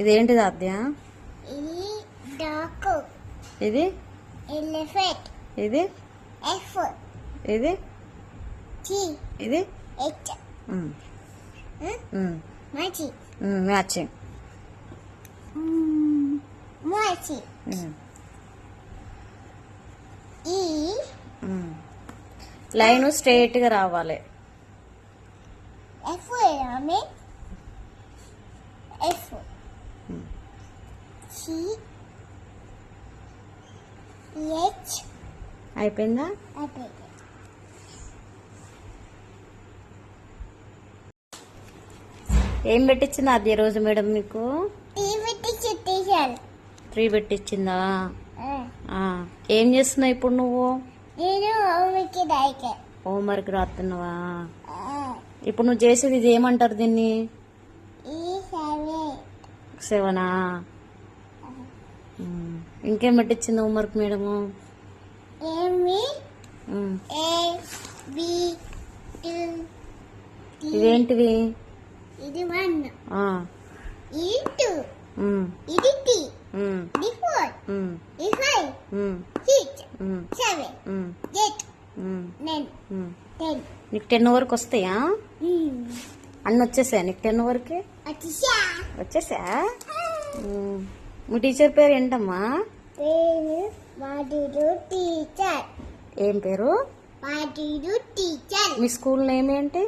ఇదేంటిది ఆద్య? ఇది డాకు. ఇది ఎలిఫెంట్. ఇది ఎఫ్. ఇది టీ. ఇది హెచ్. మాచి. మ్యాచింగ్. మాచి. ఈ లైన్ స్ట్రైట్ గా రావాలి. ఎఫ్ ఆమె ఎఫ్. C H. అయిపోయిందా? అయిపోయింది. ఏం పెట్టించిందా అది రోజు మేడం మీకు? TV teacher. 3 పెట్టించిందా? ఏం చేస్తున్నావు ఇప్పుడు నువ్వు? నేను హోంవర్క్ రాస్తున్నావా? ఇప్పుడు నువ్వు చేసేది ఇది ఏమంటారు దీన్ని? 7. ఇంకేం పెట్టించింది హోంవర్క్ మేడము? ఇదేంటివి? ఇది 1. ఇది 2. ఇది 3. ఇది 4. ఇది 5. 6. 7. 8. 9. 10. నీకు 10 వరకు వస్తాయా? అన్ని వచ్చేసాయా నీకు 10 వరకు? వచ్చేసా. మీ టీచర్ పేరు ఏంటమ్మా? టీచర్. ఏం పేరు? టీచర్. మీ స్కూల్ నేమ్ ఏంటి?